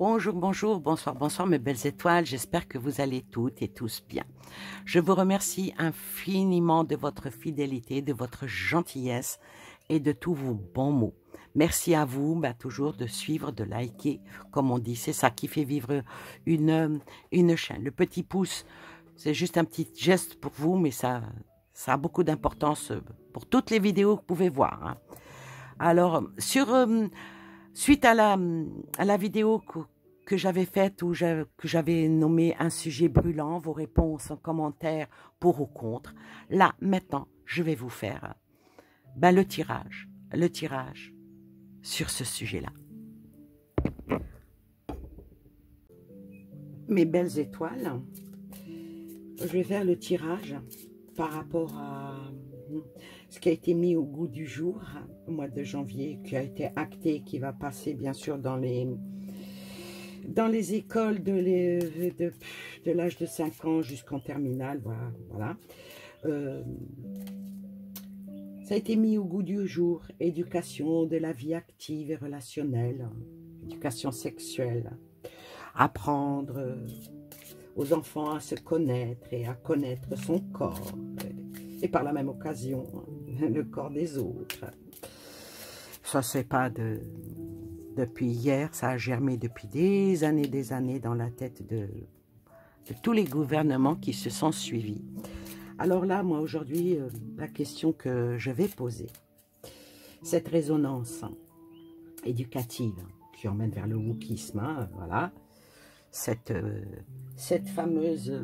Bonjour, bonjour, bonsoir, bonsoir mes belles étoiles, j'espère que vous allez toutes et tous bien. Je vous remercie infiniment de votre fidélité, de votre gentillesse et de tous vos bons mots. Merci à vous toujours de suivre, de liker, comme on dit, c'est ça qui fait vivre une chaîne. Le petit pouce, c'est juste un petit geste pour vous, mais ça a beaucoup d'importance pour toutes les vidéos que vous pouvez voir. Hein. Alors, suite à la vidéo que j'avais faite, que j'avais nommé un sujet brûlant, vos réponses en commentaire pour ou contre, là, maintenant, je vais vous faire le tirage sur ce sujet-là. Mes belles étoiles, je vais faire le tirage par rapport à ce qui a été mis au goût du jour au mois de janvier, qui a été acté, qui va passer bien sûr dans les écoles de l'âge de 5 ans jusqu'en terminale, voilà. Ça a été mis au goût du jour, éducation de la vie active et relationnelle, éducation sexuelle, apprendre aux enfants à se connaître et à connaître son corps, et par la même occasion, le corps des autres. Ça, c'est pas depuis hier, ça a germé depuis des années dans la tête de tous les gouvernements qui se sont suivis. Alors là, moi, aujourd'hui, la question que je vais poser, cette résonance éducative qui emmène vers le wokisme, hein, voilà, cette fameuse...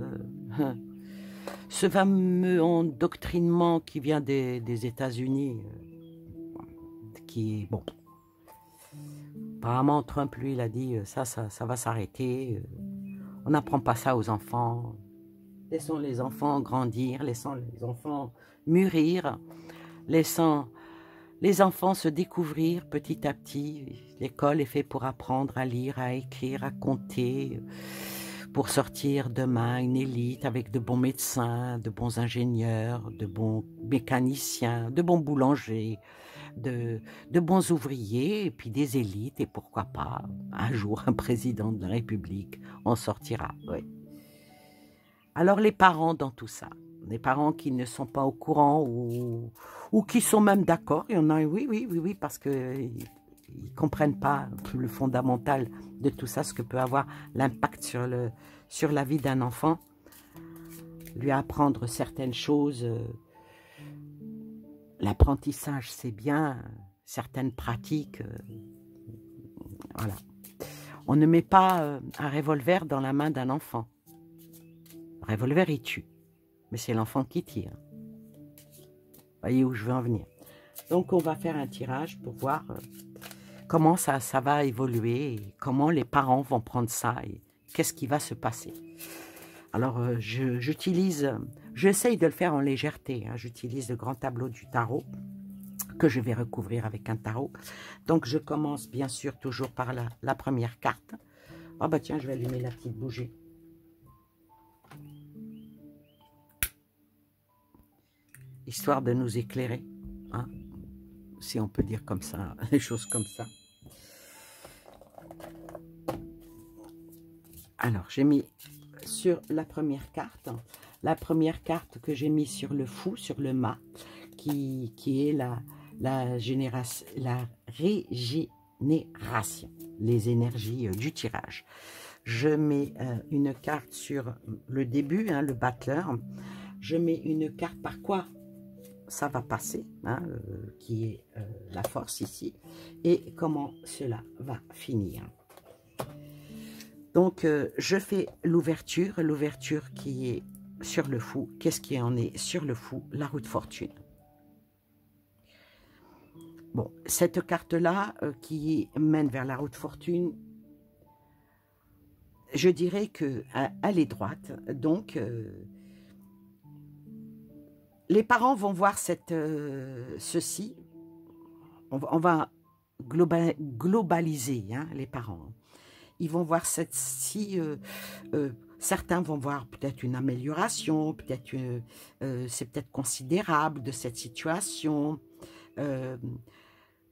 ce fameux endoctrinement qui vient des États-Unis, qui est bon. Apparemment, Trump, lui, il a dit ça va s'arrêter. On n'apprend pas ça aux enfants. Laissons les enfants grandir, laissons les enfants mûrir, laissons les enfants se découvrir petit à petit. L'école est faite pour apprendre à lire, à écrire, à compter, pour sortir demain une élite avec de bons médecins, de bons ingénieurs, de bons mécaniciens, de bons boulangers, de bons ouvriers, et puis des élites, et pourquoi pas, un jour, un président de la République, on sortira, oui. Alors les parents dans tout ça, les parents qui ne sont pas au courant ou qui sont même d'accord, il y en a, oui, parce qu'ils ne comprennent pas le fondamental de tout ça, ce que peut avoir l'impact sur la vie d'un enfant, lui apprendre certaines choses. L'apprentissage, c'est bien, certaines pratiques, voilà. On ne met pas un revolver dans la main d'un enfant. Le revolver, il tue, mais c'est l'enfant qui tire. Voyez où je veux en venir. Donc, on va faire un tirage pour voir comment ça va évoluer, et comment les parents vont prendre ça, et qu'est-ce qui va se passer. Alors, j'essaye de le faire en légèreté. Hein. J'utilise le grand tableau du tarot, que je vais recouvrir avec un tarot. Donc, je commence bien sûr toujours par la première carte. Oh bah tiens, je vais allumer la petite bougie. Histoire de nous éclairer, hein, si on peut dire comme ça, les choses comme ça. Alors, j'ai mis sur la première carte que j'ai mis sur le fou, sur le mât, qui est la régénération, les énergies du tirage. Je mets une carte sur le début, hein, le battleur. Je mets une carte par quoi ça va passer, hein, qui est la force ici, et comment cela va finir. Donc, je fais l'ouverture qui est sur le fou. Qu'est-ce qui en est sur le fou? La roue de fortune. Bon, cette carte-là qui mène vers la roue de fortune, je dirais qu'elle est droite, donc... les parents vont voir ceci, on va globaliser, hein, les parents. Ils vont voir ceci, certains vont voir peut-être une amélioration, peut-être c'est peut-être considérable de cette situation,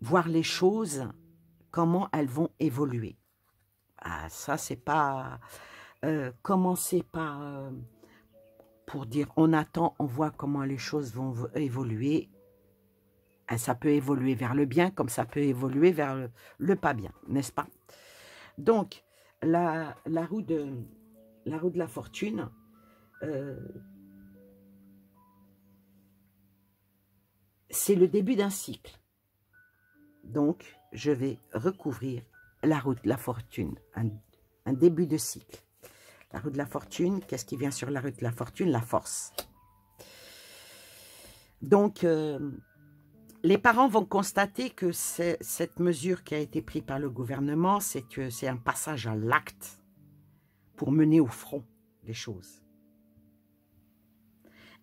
voir les choses, comment elles vont évoluer. Ah, ça, c'est pas... commencer par... pour dire, on attend, on voit comment les choses vont évoluer. Ça peut évoluer vers le bien, comme ça peut évoluer vers le pas bien, n'est-ce pas? Donc, la roue de la fortune, c'est le début d'un cycle. Donc, je vais recouvrir la roue de la fortune, un début de cycle. La roue de la fortune, qu'est-ce qui vient sur la roue de la fortune? La force. Donc, les parents vont constater que cette mesure qui a été prise par le gouvernement, c'est un passage à l'acte pour mener au front les choses.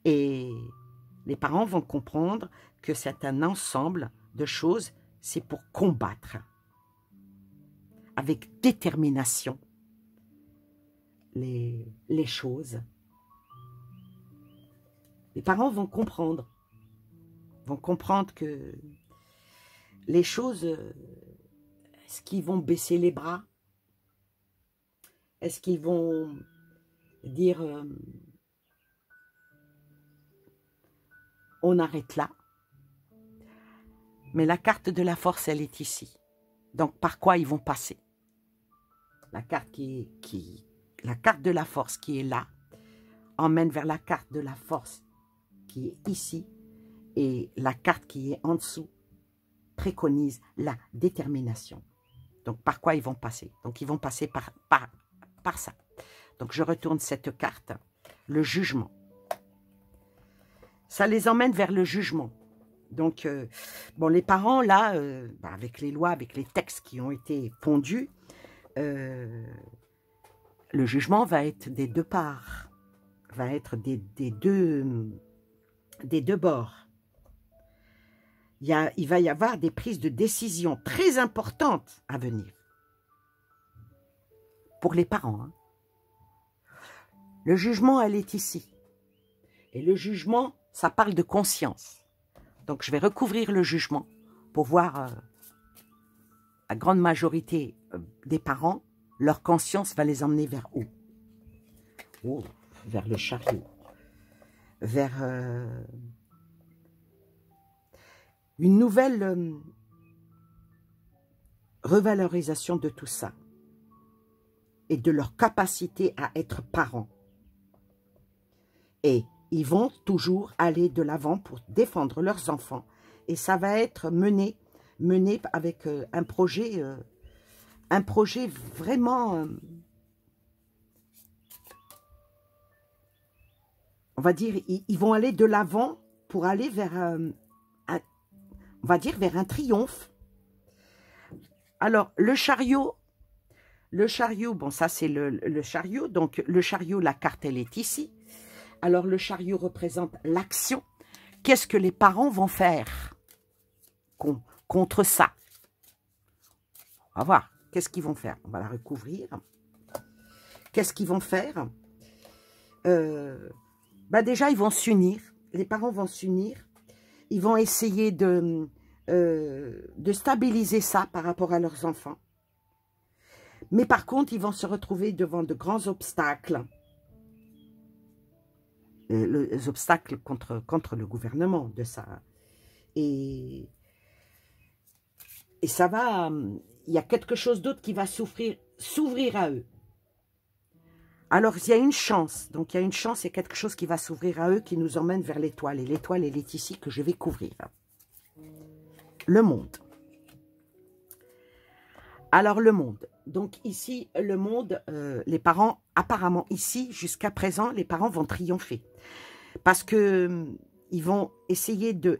Et les parents vont comprendre que c'est un ensemble de choses, c'est pour combattre avec détermination les choses. Les parents vont comprendre que les choses, est-ce qu'ils vont baisser les bras? Est-ce qu'ils vont dire on arrête là? Mais la carte de la force, elle est ici. Donc, par quoi ils vont passer? La carte la carte de la force qui est là emmène vers la carte de la force qui est ici, et la carte qui est en dessous préconise la détermination. Donc, par quoi ils vont passer? Donc, ils vont passer par ça. Donc, je retourne cette carte, le jugement. Ça les emmène vers le jugement. Donc, bon, les parents, là, avec les lois, avec les textes qui ont été pondus, le jugement va être des deux parts, va être des deux bords. Il va y avoir des prises de décision très importantes à venir. Pour les parents. Hein. Le jugement, elle est ici. Et le jugement, ça parle de conscience. Donc, je vais recouvrir le jugement pour voir la grande majorité des parents, leur conscience va les emmener vers où? Oh, vers le chariot. Vers une nouvelle revalorisation de tout ça et de leur capacité à être parents. Et ils vont toujours aller de l'avant pour défendre leurs enfants. Et ça va être mené avec un projet vraiment, on va dire, ils vont aller de l'avant pour aller vers, on va dire, vers un triomphe. Alors, le chariot, bon, ça c'est le chariot. Donc, le chariot, la carte, elle est ici. Alors, le chariot représente l'action. Qu'est-ce que les parents vont faire contre ça? On va voir. Qu'est-ce qu'ils vont faire? On va la recouvrir. Qu'est-ce qu'ils vont faire? Déjà, ils vont s'unir. Les parents vont s'unir. Ils vont essayer de stabiliser ça par rapport à leurs enfants. Mais par contre, ils vont se retrouver devant de grands obstacles. Les obstacles contre le gouvernement de ça. Et ça va... Il y a quelque chose d'autre qui va s'ouvrir à eux. Alors, il y a une chance. Donc, il y a une chance, il y a quelque chose qui va s'ouvrir à eux, qui nous emmène vers l'étoile. Et l'étoile, elle est ici que je vais couvrir. Le monde. Alors, le monde. Donc, ici, le monde, les parents, apparemment, ici, jusqu'à présent, les parents vont triompher. Parce que ils vont essayer de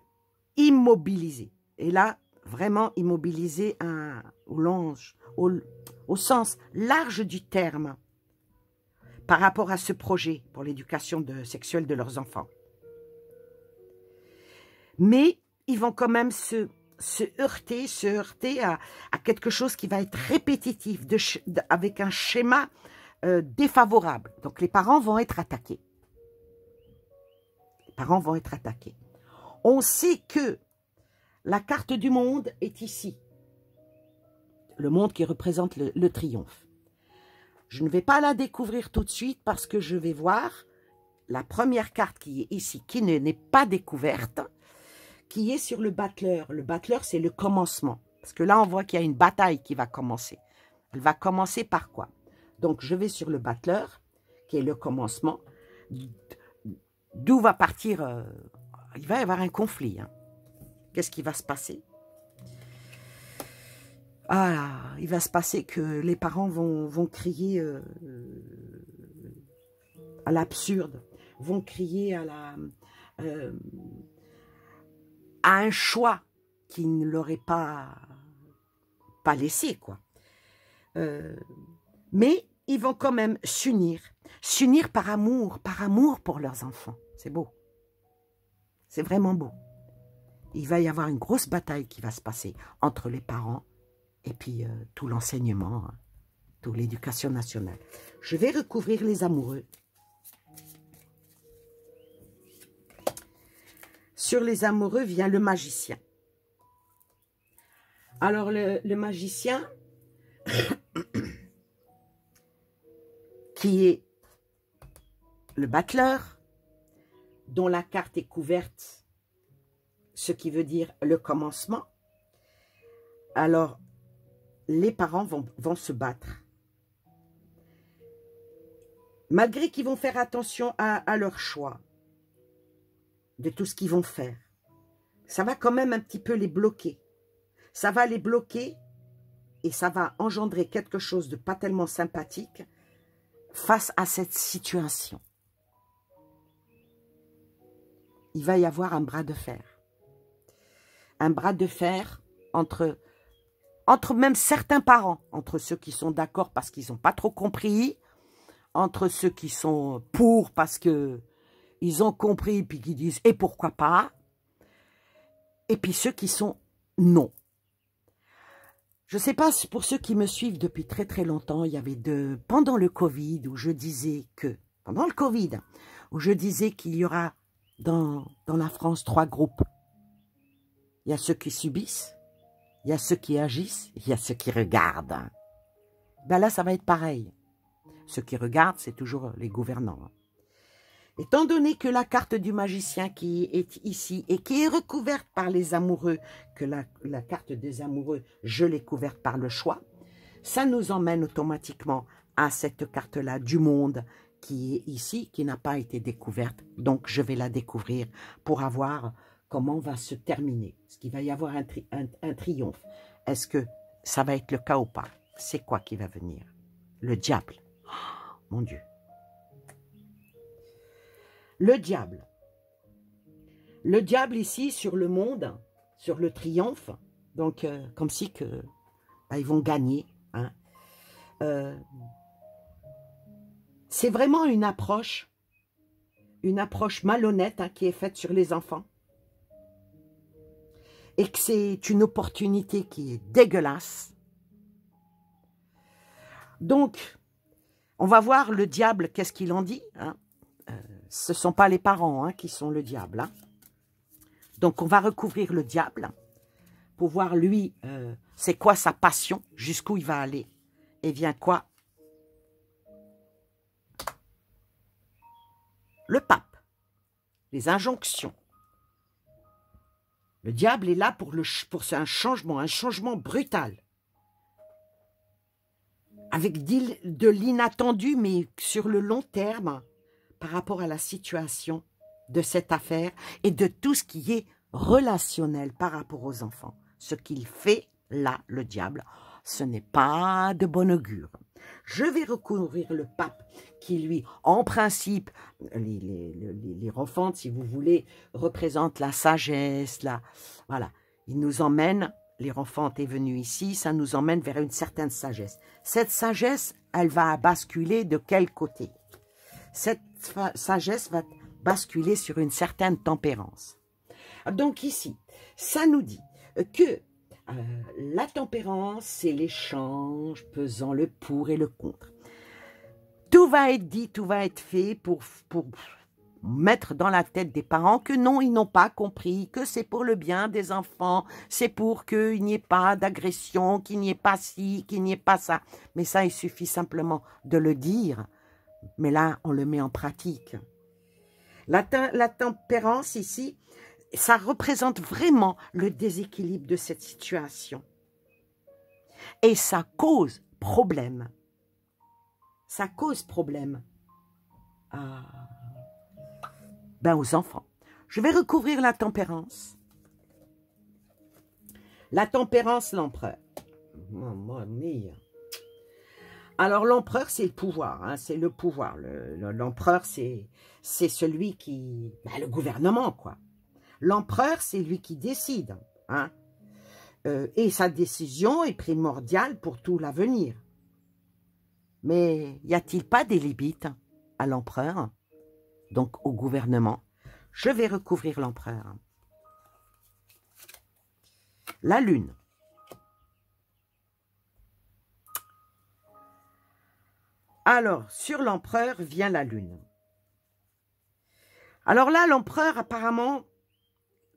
immobiliser. Et là, vraiment immobiliser au sens large du terme par rapport à ce projet pour l'éducation sexuelle de leurs enfants. Mais ils vont quand même se heurter à quelque chose qui va être répétitif, avec un schéma défavorable. Donc les parents vont être attaqués. Les parents vont être attaqués. On sait que la carte du monde est ici. Le monde qui représente le triomphe. Je ne vais pas la découvrir tout de suite parce que je vais voir la première carte qui est ici, qui n'est pas découverte, qui est sur le battleur. Le battleur, c'est le commencement. Parce que là, on voit qu'il y a une bataille qui va commencer. Elle va commencer par quoi? Donc, je vais sur le battleur, qui est le commencement, d'où va partir... il va y avoir un conflit. Hein. Qu'est-ce qui va se passer? Ah, il va se passer que les parents vont crier à l'absurde, vont crier à un choix qui ne leur est pas laissé, quoi. Mais ils vont quand même s'unir par amour pour leurs enfants. C'est beau. C'est vraiment beau. Il va y avoir une grosse bataille qui va se passer entre les parents et puis tout l'enseignement, hein, toute l'éducation nationale. Je vais recouvrir les amoureux. Sur les amoureux vient le magicien. Alors, le magicien, qui est le battleur, dont la carte est couverte, ce qui veut dire le commencement. Alors, les parents vont se battre. Malgré qu'ils vont faire attention à leur choix, de tout ce qu'ils vont faire, ça va quand même un petit peu les bloquer. Ça va les bloquer et ça va engendrer quelque chose de pas tellement sympathique face à cette situation. Il va y avoir un bras de fer. Un bras de fer entre même certains parents, entre ceux qui sont d'accord parce qu'ils n'ont pas trop compris, entre ceux qui sont pour parce que ils ont compris puis qui disent « et pourquoi pas ?» et puis ceux qui sont « non ». Je ne sais pas, pour ceux qui me suivent depuis très très longtemps, il y avait pendant le Covid, où je disais que, pendant le Covid, où je disais qu'il y aura dans la France 3 groupes. Il y a ceux qui subissent, il y a ceux qui agissent, il y a ceux qui regardent. Ben là, ça va être pareil. Ceux qui regardent, c'est toujours les gouvernants. Étant donné que la carte du magicien qui est ici et qui est recouverte par les amoureux, que la carte des amoureux, je l'ai couverte par le choix, ça nous emmène automatiquement à cette carte-là du monde qui est ici, qui n'a pas été découverte. Donc, je vais la découvrir pour avoir comment va se terminer. Est-ce qu'il va y avoir un triomphe? Est-ce que ça va être le cas ou pas? C'est quoi qui va venir? Le diable. Oh, mon Dieu. Le diable. Le diable ici, sur le monde, sur le triomphe, donc comme si que ils vont gagner. Hein. C'est vraiment une approche malhonnête hein, qui est faite sur les enfants. Et que c'est une opportunité qui est dégueulasse. Donc, on va voir le diable, qu'est-ce qu'il en dit. Hein. Ce ne sont pas les parents hein, qui sont le diable. Hein. Donc, on va recouvrir le diable pour voir, lui, c'est quoi sa passion, jusqu'où il va aller. Et vient quoi? Le pape, les injonctions. Le diable est là pour un changement brutal. Avec de l'inattendu, mais sur le long terme, par rapport à la situation de cette affaire et de tout ce qui est relationnel par rapport aux enfants. Ce qu'il fait, là, le diable, ce n'est pas de bon augure. Je vais recouvrir le pape qui, lui, en principe, les Hierophantes, si vous voulez, représentent la sagesse, voilà. Il nous emmène, l'Hierophante est venu ici, ça nous emmène vers une certaine sagesse. Cette sagesse, elle va basculer de quel côté? Cette sagesse va basculer sur une certaine tempérance. Donc ici, ça nous dit que la tempérance, c'est l'échange pesant le pour et le contre. Tout va être dit, tout va être fait pour mettre dans la tête des parents que non, ils n'ont pas compris, que c'est pour le bien des enfants, c'est pour qu'il n'y ait pas d'agression, qu'il n'y ait pas ci, qu'il n'y ait pas ça. Mais ça, il suffit simplement de le dire. Mais là, on le met en pratique. La tempérance ici, ça représente vraiment le déséquilibre de cette situation. Et ça cause problème. Ça cause problème aux enfants. Je vais recouvrir la tempérance. La tempérance, l'empereur. Mamma mia. Alors, l'empereur, c'est le pouvoir. Hein, c'est le pouvoir. L'empereur, c'est celui qui... le gouvernement, quoi. L'empereur, c'est lui qui décide. Hein, et sa décision est primordiale pour tout l'avenir. Mais y a-t-il pas des limites à l'empereur, donc au gouvernement? Je vais recouvrir l'empereur. La lune. Alors, sur l'empereur vient la lune. Alors là, l'empereur, apparemment,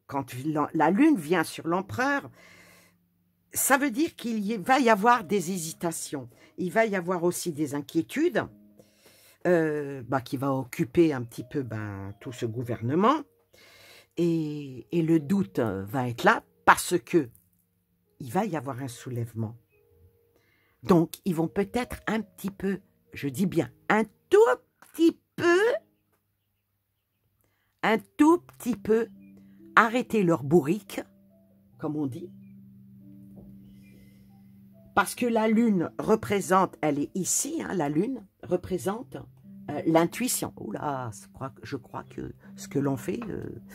quand la lune vient sur l'empereur, ça veut dire qu'il va y avoir des hésitations. Il va y avoir aussi des inquiétudes qui va occuper un petit peu tout ce gouvernement. Et le doute va être là parce que il va y avoir un soulèvement. Donc, ils vont peut-être un petit peu, je dis bien un tout petit peu arrêter leur bourrique, comme on dit. Parce que la lune représente, elle est ici, hein, la lune représente l'intuition. Oula, je crois que ce que l'on fait,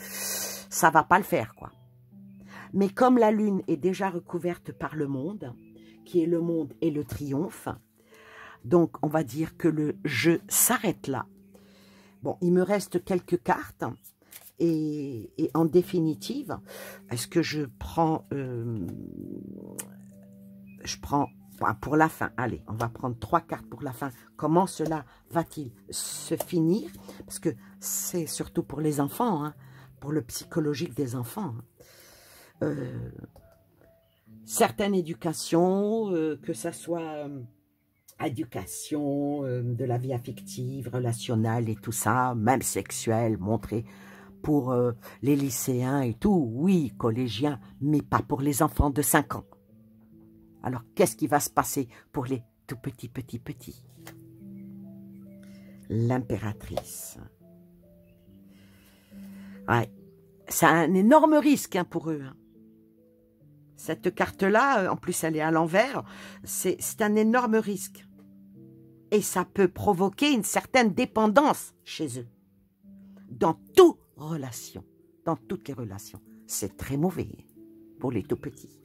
ça va pas le faire, quoi. Mais comme la lune est déjà recouverte par le monde, qui est le monde et le triomphe, donc on va dire que le jeu s'arrête là. Bon, il me reste quelques cartes. Et en définitive, est-ce que je prends pour la fin? Allez, on va prendre 3 cartes pour la fin. Comment cela va-t-il se finir? Parce que c'est surtout pour les enfants, hein, pour le psychologique des enfants. Certaines éducations, que ça soit éducation de la vie affective, relationnelle et tout ça, même sexuelle, montrée pour les lycéens et tout, oui, collégiens, mais pas pour les enfants de 5 ans. Alors, qu'est-ce qui va se passer pour les tout petits? L'impératrice. Ouais, c'est un énorme risque hein, pour eux. Hein. Cette carte-là, en plus elle est à l'envers, c'est un énorme risque. Et ça peut provoquer une certaine dépendance chez eux. Dans toutes les relations. C'est très mauvais pour les tout petits.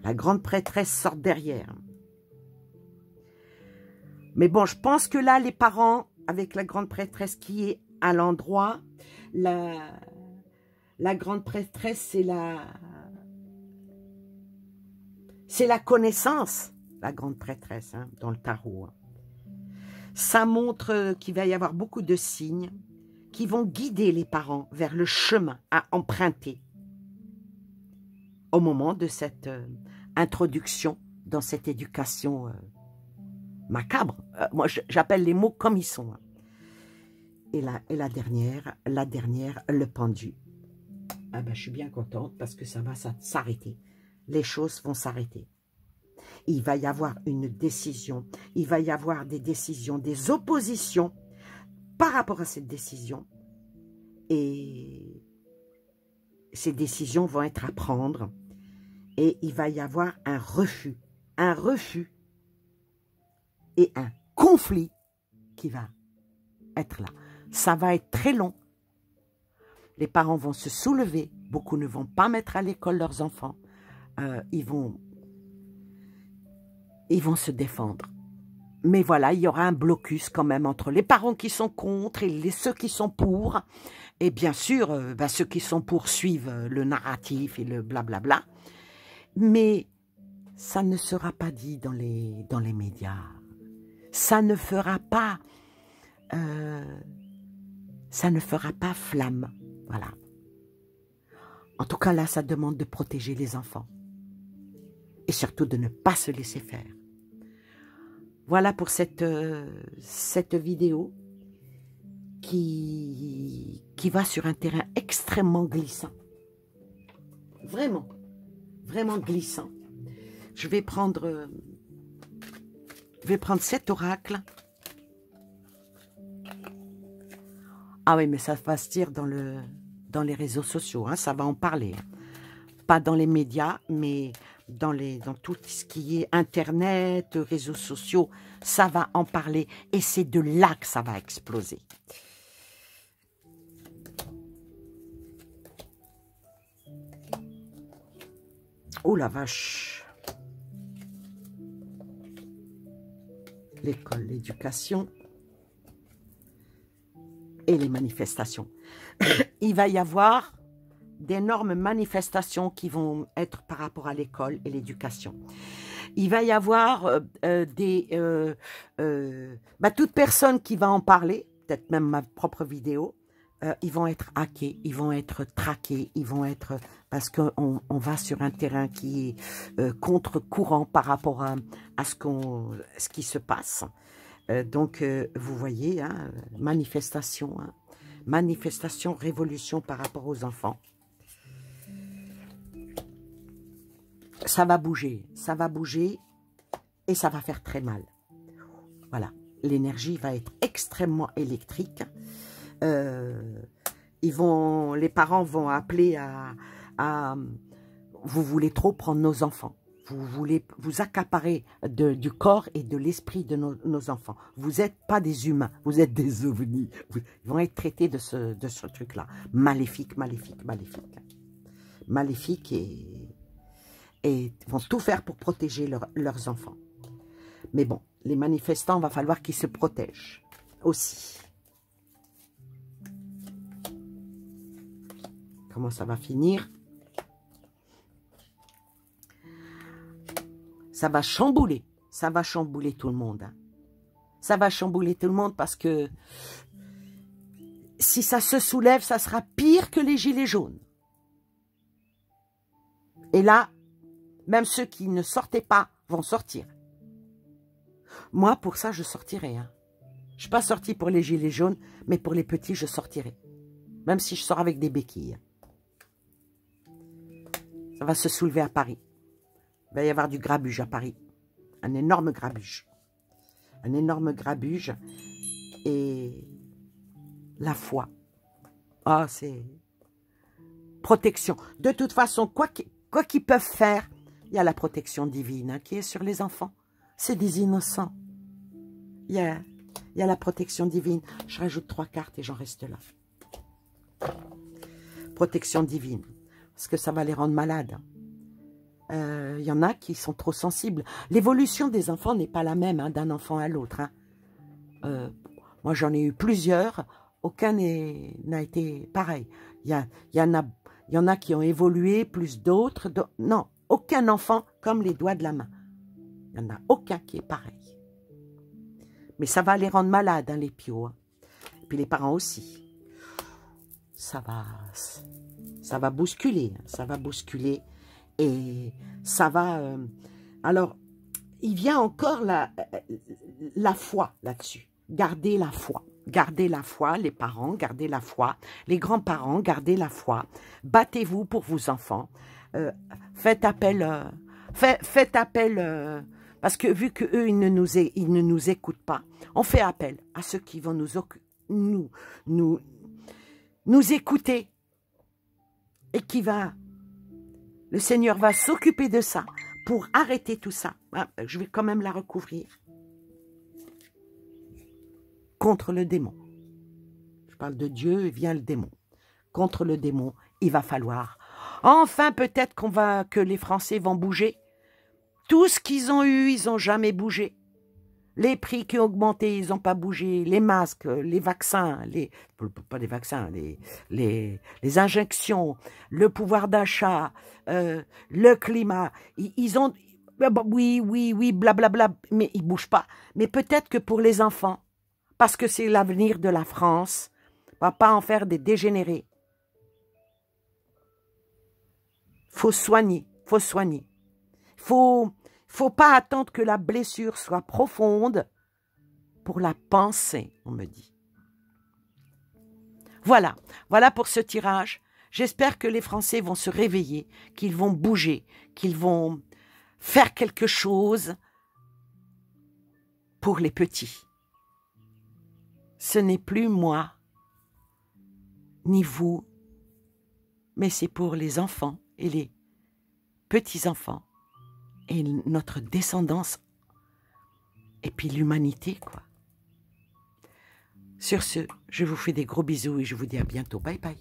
La grande prêtresse sort derrière. Mais bon, je pense que là, les parents, avec la grande prêtresse qui est à l'endroit, la grande prêtresse, c'est la connaissance, la grande prêtresse, hein, dans le tarot. Hein. Ça montre qu'il va y avoir beaucoup de signes qui vont guider les parents vers le chemin à emprunter au moment de cette introduction dans cette éducation macabre. Moi, j'appelle les mots comme ils sont. Hein. Et la dernière, le pendu. Ah ben, je suis bien contente parce que ça va s'arrêter. Les choses vont s'arrêter. Il va y avoir une décision. Il va y avoir des décisions, des oppositions par rapport à cette décision. Et ces décisions vont être à prendre. Et il va y avoir un refus et un conflit qui va être là. Ça va être très long. Les parents vont se soulever. Beaucoup ne vont pas mettre à l'école leurs enfants. Ils vont se défendre. Mais voilà, il y aura un blocus quand même entre les parents qui sont contre et ceux qui sont pour. Et bien sûr, ceux qui sont pour suivent le narratif et le blablabla. Mais ça ne sera pas dit dans les médias. Ça ne fera pas ça ne fera pas flamme. Voilà. En tout cas, là, ça demande de protéger les enfants. Et surtout de ne pas se laisser faire. Voilà pour cette vidéo qui va sur un terrain extrêmement glissant. Vraiment, vraiment glissant. Je vais prendre cet oracle. Ah oui, mais ça va se dire dans les réseaux sociaux, hein, ça va en parler. Pas dans les médias, mais dans tout ce qui est Internet, réseaux sociaux, ça va en parler. Et c'est de là que ça va exploser. Oh la vache! L'école, l'éducation et les manifestations. Il va y avoir d'énormes manifestations qui vont être par rapport à l'école et l'éducation. Il va y avoir toute personne qui va en parler, peut-être même ma propre vidéo, ils vont être hackés, ils vont être traqués, ils vont être... Parce qu'on va sur un terrain qui est contre-courant par rapport à ce qui se passe. Donc, vous voyez, hein, manifestation, révolution par rapport aux enfants. Ça va bouger et ça va faire très mal. Voilà, l'énergie va être extrêmement électrique. Les parents vont appeler à vous voulez trop prendre nos enfants. Vous voulez vous accaparer du corps et de l'esprit de nos enfants. Vous n'êtes pas des humains, vous êtes des ovnis. Ils vont être traités de ce truc-là. Maléfique, maléfique, maléfique. Maléfique et vont tout faire pour protéger leurs enfants. Mais bon, les manifestants, il va falloir qu'ils se protègent aussi. Comment ça va finir? Ça va chambouler tout le monde. Hein. Ça va chambouler tout le monde parce que si ça se soulève, ça sera pire que les gilets jaunes. Et là, même ceux qui ne sortaient pas vont sortir. Moi, pour ça, je sortirai. Hein. Je ne suis pas sortie pour les gilets jaunes, mais pour les petits, je sortirai. Même si je sors avec des béquilles. Ça va se soulever à Paris. Il va y avoir du grabuge à Paris. Un énorme grabuge. Un énorme grabuge. Et la foi. Ah, c'est... Protection. De toute façon, quoi qu'ils peuvent faire, il y a la protection divine hein, qui est sur les enfants. C'est des innocents. Il y a la protection divine. Je rajoute 3 cartes et j'en reste là. Protection divine. Parce que ça va les rendre malades. Il y en a qui sont trop sensibles. L'évolution des enfants n'est pas la même hein, d'un enfant à l'autre. Hein. Moi, j'en ai eu plusieurs. Aucun n'a été pareil. Il y en a qui ont évolué plus d'autres. Non, aucun enfant comme les doigts de la main. Il n'y en a aucun qui est pareil. Mais ça va les rendre malades, hein, les pios. Hein. Et puis les parents aussi. Ça va bousculer. Hein, ça va bousculer. Et ça va... alors, il vient encore la foi là-dessus. Gardez la foi. Gardez la foi, les parents, gardez la foi. Les grands-parents, gardez la foi. Battez-vous pour vos enfants. Faites appel... faites appel... parce que vu qu'eux, ils ne nous écoutent pas, on fait appel à ceux qui vont nous écouter. Et qui va... Le Seigneur va s'occuper de ça pour arrêter tout ça. Je vais quand même la recouvrir. Contre le démon. Je parle de Dieu et vient le démon. Contre le démon, il va falloir. Enfin, peut-être que les Français vont bouger. Tout ce qu'ils ont eu, ils n'ont jamais bougé. Les prix qui ont augmenté, ils n'ont pas bougé. Les masques, les vaccins, pas les vaccins, les injections, le pouvoir d'achat, le climat. Ils ont... Oui, blablabla, mais ils ne bougent pas. Mais peut-être que pour les enfants, parce que c'est l'avenir de la France. On va pas en faire des dégénérés. Faut soigner, faut soigner. Faut pas attendre que la blessure soit profonde pour la penser, on me dit. Voilà, voilà pour ce tirage. J'espère que les Français vont se réveiller, qu'ils vont bouger, qu'ils vont faire quelque chose pour les petits. Ce n'est plus moi, ni vous, mais c'est pour les enfants et les petits-enfants et notre descendance et puis l'humanité, quoi. Sur ce, je vous fais des gros bisous et je vous dis à bientôt. Bye bye.